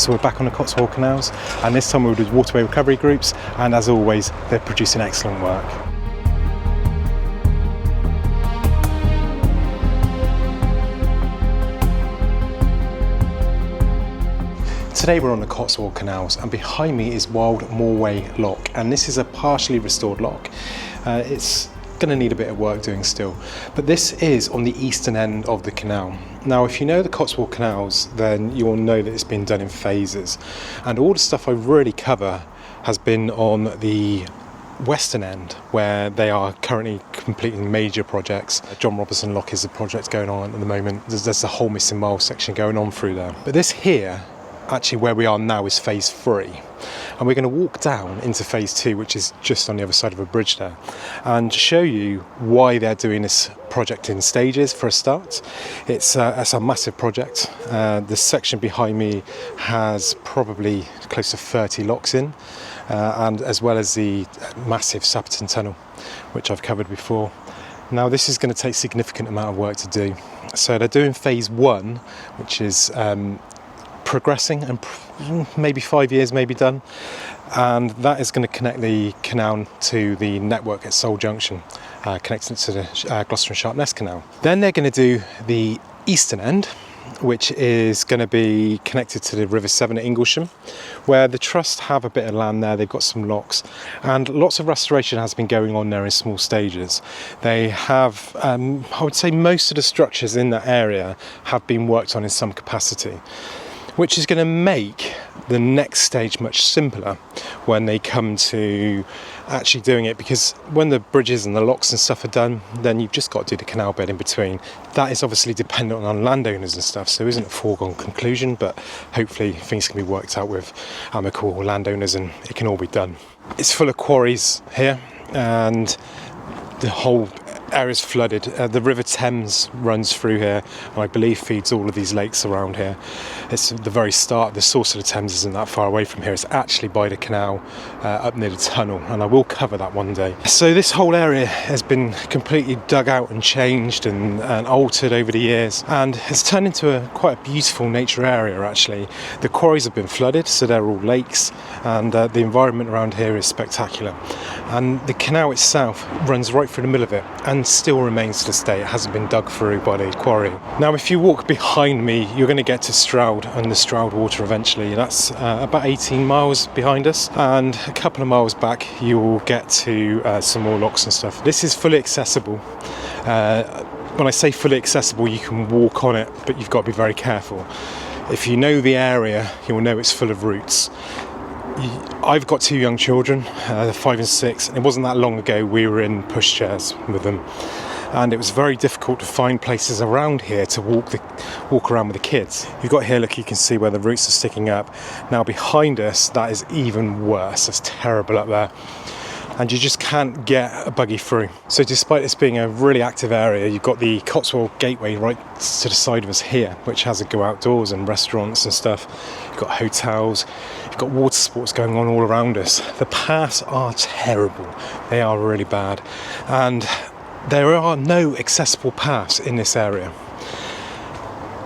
So we're back on the Cotswold Canals, and this time we're with Waterway recovery groups, and as always, they're producing excellent work. Today we're on the Cotswold Canals, and behind me is Waymore Lock, and this is a partially restored lock. It's going to need a bit of work doing still, but this is on the eastern end of the canal. Now, if you know the Cotswold Canals, then you'll know that it's been done in phases, and all the stuff I really cover has been on the western end, where they are currently completing major projects. John Robertson Lock is a project going on at the moment. There's the whole missing mile section going on through there, but this here, actually where we are now, is phase 3, and we're going to walk down into phase 2, which is just on the other side of a bridge there, and show you why they're doing this project in stages. For a start, it's a massive project. The section behind me has probably close to 30 locks in, and as well as the massive Sapperton Tunnel, which I've covered before. Now, this is going to take a significant amount of work to do. So they're doing phase 1, which is progressing, and maybe 5 years maybe done, and that is going to connect the canal to the network at Seoul Junction, connecting it to the Gloucester and Sharpness Canal. Then they're going to do the eastern end, which is going to be connected to the River Severn at Inglesham, where the Trust have a bit of land there. They've got some locks, and lots of restoration has been going on there in small stages. They have, I would say most of the structures in that area have been worked on in some capacity, which is going to make the next stage much simpler when they come to actually doing it, because when the bridges and the locks and stuff are done, then you've just got to do the canal bed in between. That is obviously dependent on landowners and stuff, so it isn't a foregone conclusion, but hopefully things can be worked out with amicable landowners and it can all be done. It's full of quarries here, and the whole area's flooded. The River Thames runs through here, and I believe feeds all of these lakes around here. It's the very start. The source of the Thames isn't that far away from here. It's actually by the canal, up near the tunnel, and I will cover that one day. So this whole area has been completely dug out and changed and altered over the years, and has turned into quite a beautiful nature area actually. The quarries have been flooded, so they're all lakes, and the environment around here is spectacular. And the canal itself runs right through the middle of it, and still remains to this day. It hasn't been dug through by the quarry. Now, if you walk behind me, you're going to get to Stroud and the Stroud Water eventually. That's about 18 miles behind us, and a couple of miles back you will get to some more locks and stuff. This is fully accessible. When I say fully accessible, you can walk on it, but you've got to be very careful. If you know the area, you'll know it's full of roots. I've got 2 young children, 5 and 6, and it wasn't that long ago we were in pushchairs with them, and it was very difficult to find places around here to walk around with the kids. You've got here, look, you can see where the roots are sticking up. Now behind us, that is even worse. It's terrible up there, and you just can't get a buggy through. So despite this being a really active area, you've got the Cotswold Gateway right to the side of us here, which has a go outdoors and restaurants and stuff. You've got hotels, you've got water sports going on all around us. The paths are terrible. They are really bad, and there are no accessible paths in this area.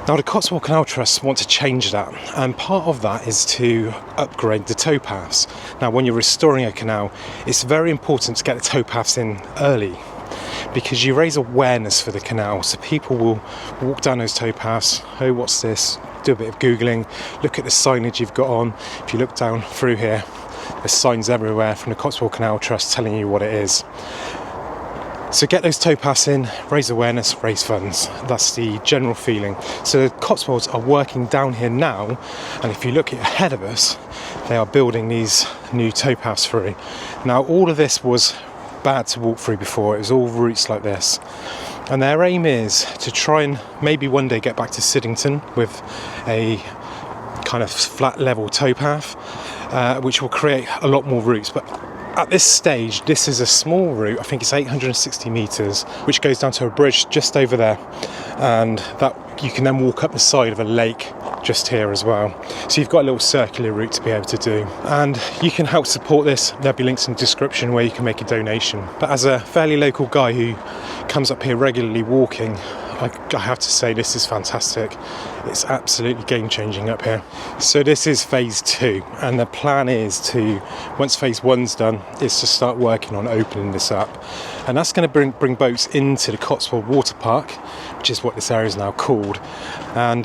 Now, the Cotswold Canal Trust want to change that, and part of that is to upgrade the tow paths. Now, when you're restoring a canal, it's very important to get the tow paths in early, because you raise awareness for the canal, so people will walk down those tow paths. Oh, what's this? Do a bit of Googling, look at the signage you've got on. If you look down through here, there's signs everywhere from the Cotswold Canal Trust telling you what it is. So get those tow paths in, raise awareness, raise funds. That's the general feeling. So the Cotswolds are working down here now, and if you look ahead of us, they are building these new tow paths through. Now, all of this was bad to walk through before. It was all routes like this, and their aim is to try and maybe one day get back to Siddington with a kind of flat level tow path, which will create a lot more routes. But at this stage, this is a small route. I think it's 860 metres, which goes down to a bridge just over there, and that you can then walk up the side of a lake just here as well. So you've got a little circular route to be able to do, and you can help support this. There'll be links in the description where you can make a donation. But as a fairly local guy who comes up here regularly walking, I have to say this is fantastic. It's absolutely game-changing up here. So this is phase 2, and the plan is to, once phase 1's done, is to start working on opening this up, and that's going to bring boats into the Cotswold Water Park, which is what this area is now called, and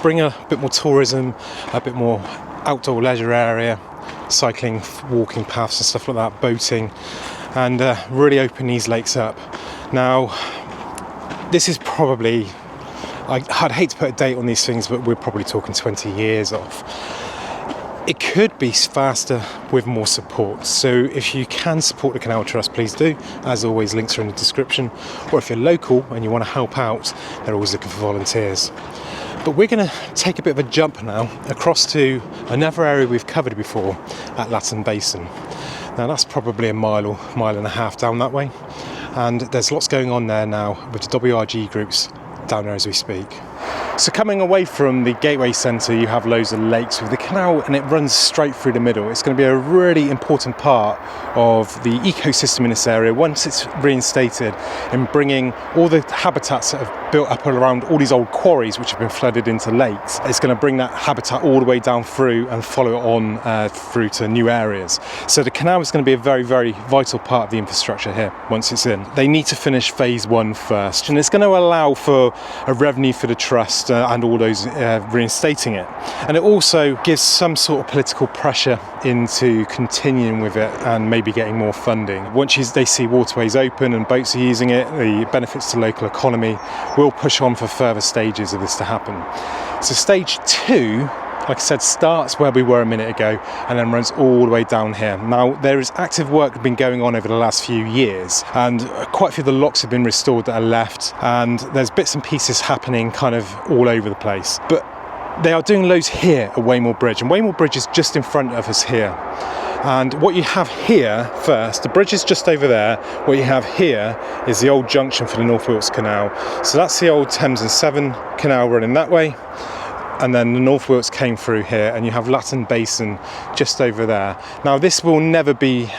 bring a bit more tourism, a bit more outdoor leisure area, cycling, walking paths and stuff like that, boating, and really open these lakes up. Now, this is probably, I'd hate to put a date on these things, but we're probably talking 20 years off. It could be faster with more support. So if you can support the Canal Trust, please do. As always, links are in the description. Or if you're local and you want to help out, they're always looking for volunteers. But we're going to take a bit of a jump now across to another area we've covered before at Latton Basin. Now that's probably a mile or mile and a half down that way. And there's lots going on there now with the WRG groups down there as we speak. So coming away from the Gateway Centre, you have loads of lakes with the canal, and it runs straight through the middle. It's going to be a really important part of the ecosystem in this area once it's reinstated, in bringing all the habitats that have built up around all these old quarries which have been flooded into lakes. It's going to bring that habitat all the way down through and follow it on through to new areas. So the canal is going to be a very, very vital part of the infrastructure here once it's in. They need to finish phase 1 first, and it's going to allow for a revenue for the trust and all those reinstating it. And it also gives some sort of political pressure into continuing with it and maybe getting more funding. Once they see waterways open and boats are using it, the benefits to local economy will push on for further stages of this to happen. So stage 2, like I said, starts where we were a minute ago and then runs all the way down here. Now, there is active work been going on over the last few years, and quite a few of the locks have been restored that are left, and there's bits and pieces happening kind of all over the place. But they are doing loads here at Weymoor Bridge, and Weymoor Bridge is just in front of us here. And what you have here first, the bridge is just over there. What you have here is the old junction for the North Wilts Canal. So that's the old Thames and Servern Canal running that way. And then the North Wilts came through here, and you have Latton Basin just over there. Now, this will never be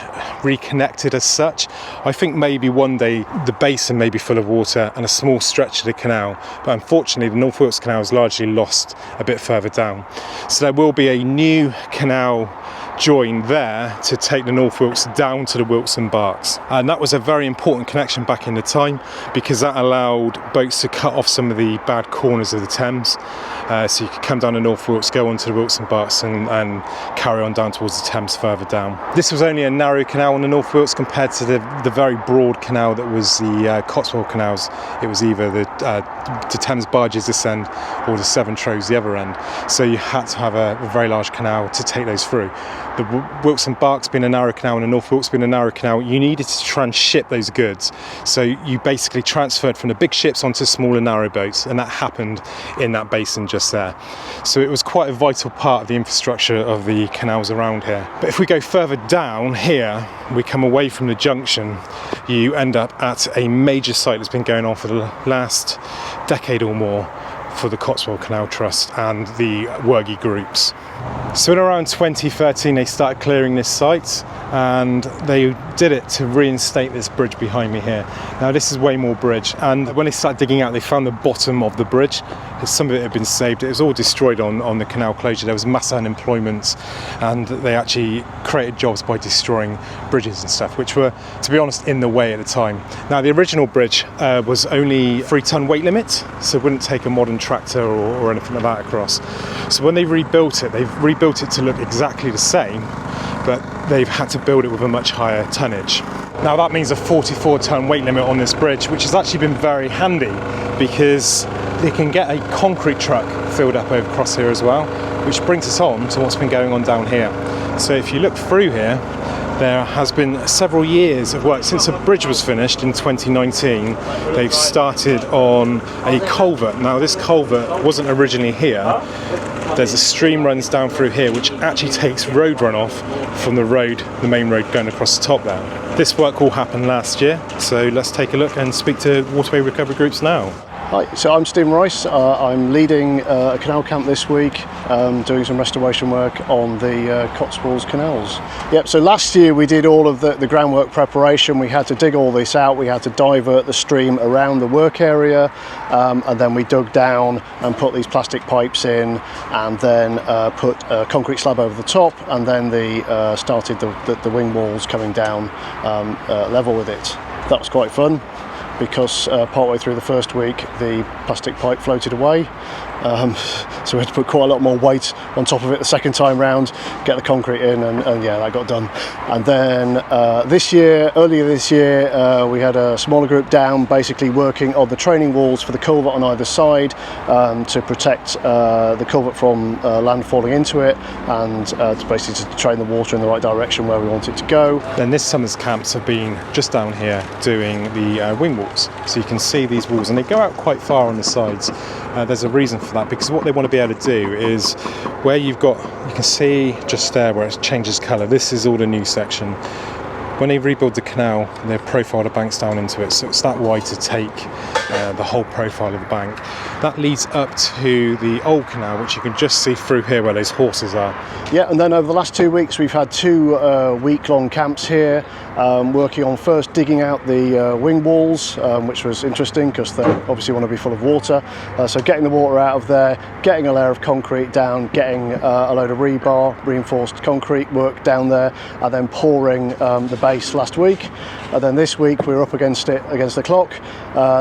reconnected as such. I think maybe one day the basin may be full of water and a small stretch of the canal, but unfortunately the North Wilts Canal is largely lost a bit further down. So there will be a new canal joined there to take the North Wilts down to the Wilts and Berks, and that was a very important connection back in the time, because that allowed boats to cut off some of the bad corners of the Thames, so you could come down the North Wilts, go onto the Wilts and Berks, and carry on down towards the Thames further down. This was only a narrow canal on the North Wilts compared to the very broad canal that was the Cotswold Canals. It was either the Thames barges this end or the Severn Trows the other end, so you had to have a very large canal to take those through. The Wilts and Berks being a narrow canal and the North Wilts being a narrow canal, you needed to transship those goods. So you basically transferred from the big ships onto smaller narrow boats, and that happened in that basin just there. So it was quite a vital part of the infrastructure of the canals around here. But if we go further down here, we come away from the junction, you end up at a major site that's been going on for the last decade or more for the Cotswold Canal Trust and the WRG groups. So in around 2013 they started clearing this site, and they did it to reinstate this bridge behind me here. Now this is Waymore Bridge, and when they started digging out they found the bottom of the bridge. Some of it had been saved. It was all destroyed on the canal closure. There was mass unemployment, and they actually created jobs by destroying bridges and stuff, which were, to be honest, in the way at the time. Now the original bridge was only 3-ton weight limit, so it wouldn't take a modern tractor or anything like that across. So when they rebuilt it, they've rebuilt it to look exactly the same, but they've had to build it with a much higher tonnage. Now that means a 44-ton weight limit on this bridge, which has actually been very handy, because they can get a concrete truck filled up over across here as well, which brings us on to what's been going on down here. So if you look through here, there has been several years of work. Since the bridge was finished in 2019, they've started on a culvert. Now this culvert wasn't originally here. There's a stream runs down through here which actually takes road runoff from the road, the main road going across the top there. This work all happened last year, so let's take a look and speak to Waterway recovery groups now. Hi, so I'm Stephen Rice. I'm leading a canal camp this week, doing some restoration work on the Cotswold Canals. Yep, so last year we did all of the groundwork preparation. We had to dig all this out, we had to divert the stream around the work area, and then we dug down and put these plastic pipes in, and then put a concrete slab over the top, and then started the wing walls coming down level with it. That was quite fun, because partway through the first week the plastic pipe floated away, so we had to put quite a lot more weight on top of it the second time round, get the concrete in, and yeah, that got done. And then earlier this year, we had a smaller group down, basically working on the training walls for the culvert on either side, to protect the culvert from land falling into it, and basically to train the water in the right direction where we want it to go. Then this summer's camps have been just down here doing the wing walls. So you can see these walls, and they go out quite far on the sides. There's a reason for that, because what they want to be able to do is where you can see just there where it changes colour, this is all the new section. When they rebuild the canal, they profile the banks down into it, so it's that wide to take the whole profile of the bank. That leads up to the old canal, which you can just see through here where those horses are. Yeah, and then over the last 2 weeks we've had 2 week-long camps here, working on first digging out the wing walls, which was interesting because they obviously want to be full of water. So getting the water out of there, getting a layer of concrete down, getting a load of rebar, reinforced concrete work down there, and then pouring the base last week. And then this week we're up against the clock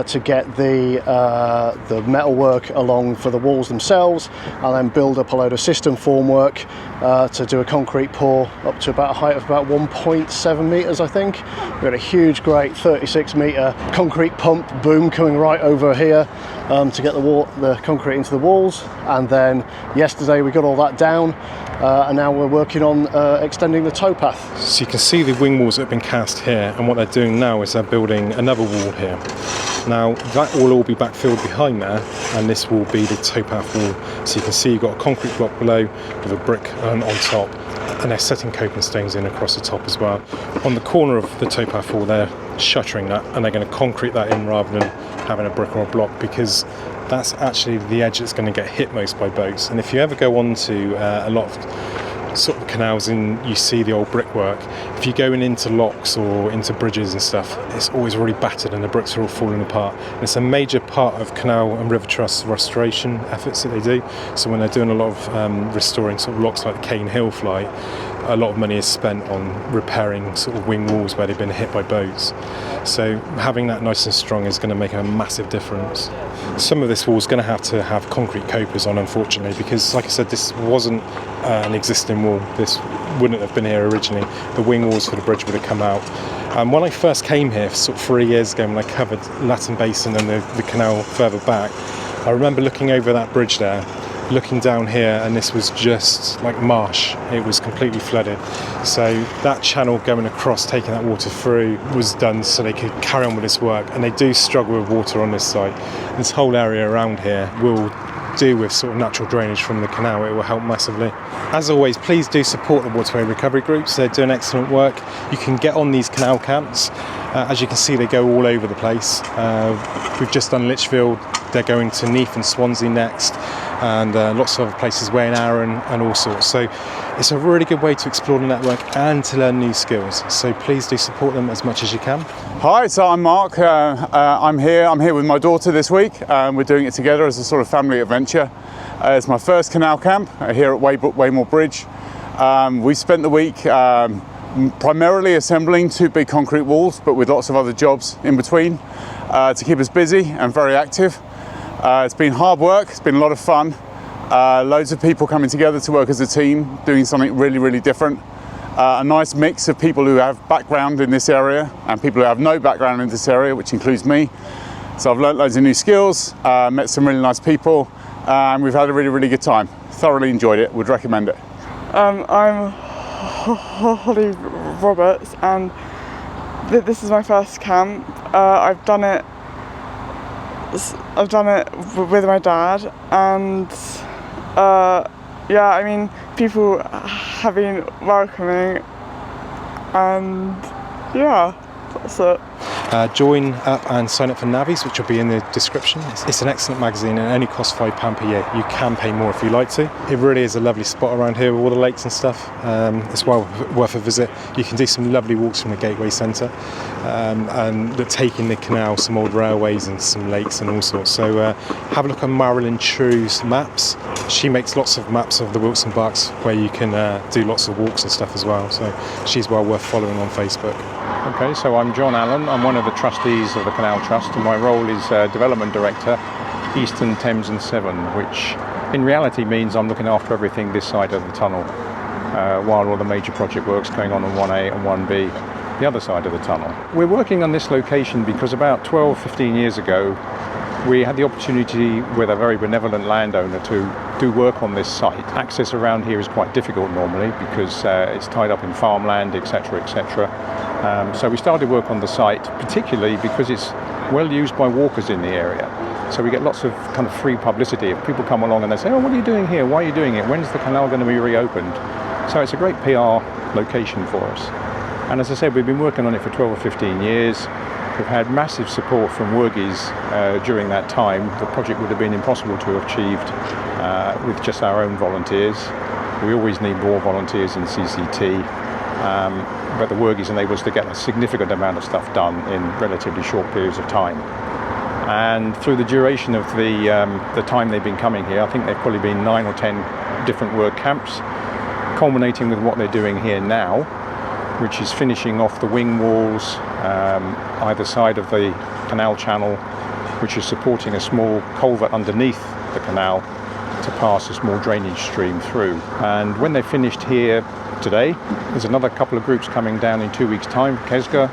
to get the metal work along for the walls themselves, and then build up a load of system formwork to do a concrete pour up to about a height of about 1.7 metres, I think. We've got a huge, great 36-metre concrete pump boom coming right over here to get the concrete into the walls. And then yesterday we got all that down, and now we're working on extending the towpath. So you can see the wing walls that have been cast here, and what they're doing now is they're building another wall here. Now that will all be backfilled behind there, and this will be the towpath wall. So you can see you've got a concrete block below with a brick on top, and they're setting coping stones in across the top as well. On the corner of the towpath wall, they're shuttering that, and they're going to concrete that in rather than having a brick or a block, because that's actually the edge that's going to get hit most by boats. And if you ever go on to a lot of sort of canals and you see the old brickwork, if you're going into locks or into bridges and stuff, it's always really battered and the bricks are all falling apart. And it's a major part of Canal and River Trust restoration efforts that they do. So when they're doing a lot of restoring sort of locks like the Cane Hill Flight, a lot of money is spent on repairing sort of wing walls where they've been hit by boats. So having that nice and strong is going to make a massive difference. Some of this wall is going to have concrete copers on, unfortunately, because like I said, this wasn't an existing wall. This wouldn't have been here originally. The wing walls for the bridge would have come out. When I first came here sort of 3 years ago, when I covered Latton Basin and the canal further back, I remember looking over that bridge there, looking down here, and this was just like marsh. It was completely flooded. So that channel going across, taking that water through, was done so they could carry on with this work. And they do struggle with water on this site. This whole area around here will do with sort of natural drainage from the canal. It will help massively. As always, please do support the Waterway recovery groups. They're doing excellent work. You can get on these canal camps. As you can see, they go all over the place. We've just done Lichfield. They're going to Neath and Swansea next, and lots of other places, Weymoor and all sorts. So it's a really good way to explore the network and to learn new skills. So please do support them as much as you can. Hi, so I'm Mark. I'm here with my daughter this week. We're doing it together as a sort of family adventure. It's my first canal camp here at Waymore Bridge. We spent the week primarily assembling 2 big concrete walls, but with lots of other jobs in between to keep us busy and very active. It's been hard work, it's been a lot of fun. Loads of people coming together to work as a team, doing something really, really different. A nice mix of people who have background in this area and people who have no background in this area, which includes me. So I've learnt loads of new skills, met some really nice people, and we've had a really, really good time. Thoroughly enjoyed it, would recommend it. I'm Holly Roberts, and this is my first camp. I've done it with my dad, and yeah, I mean, people have been welcoming, and yeah, that's it. Join up and sign up for Navies, which will be in the description. It's an excellent magazine and it only costs £5 per year. You can pay more if you like to. It really is a lovely spot around here with all the lakes and stuff. It's well worth a visit. You can do some lovely walks from the Gateway Centre and taking the canal, some old railways and some lakes and all sorts. So have a look at Marilyn True's maps. She makes lots of maps of the Wilts and Bucks where you can do lots of walks and stuff as well. So she's well worth following on Facebook. Okay, so I'm John Allen. I'm one of the trustees of the Canal Trust, and my role is Development Director, Eastern Thames and Severn, which in reality means I'm looking after everything this side of the tunnel, while all the major project work's going on 1A and 1B, the other side of the tunnel. We're working on this location because about 12-15 years ago, we had the opportunity with a very benevolent landowner to do work on this site. Access around here is quite difficult normally because it's tied up in farmland, etc., etc. So we started work on the site, particularly because it's well used by walkers in the area. So we get lots of kind of free publicity. If people come along and they say, oh, what are you doing here? Why are you doing it? When's the canal going to be reopened? So it's a great PR location for us. And as I said, we've been working on it for 12 or 15 years. We've had massive support from Worgies during that time. The project would have been impossible to have achieved with just our own volunteers. We always need more volunteers in CCT, but the Worgies enable us to get a significant amount of stuff done in relatively short periods of time. And through the duration of the time they've been coming here, I think they've probably been 9 or 10 different work camps, culminating with what they're doing here now, which is finishing off the wing walls either side of the canal channel, which is supporting a small culvert underneath the canal to pass a small drainage stream through. And when they're finished here today, there's another couple of groups coming down in 2 weeks' time, Kesga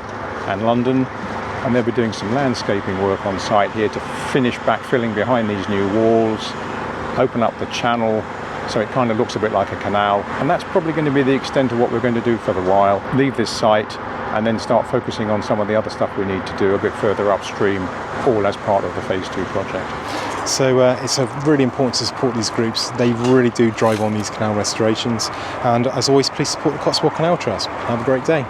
and London, and they'll be doing some landscaping work on site here to finish backfilling behind these new walls, open up the channel, so it kind of looks a bit like a canal. And that's probably going to be the extent of what we're going to do for a while. Leave this site and then start focusing on some of the other stuff we need to do a bit further upstream, all as part of the Phase 2 project. So it's really important to support these groups. They really do drive on these canal restorations. And as always, please support the Cotswold Canal Trust. Have a great day.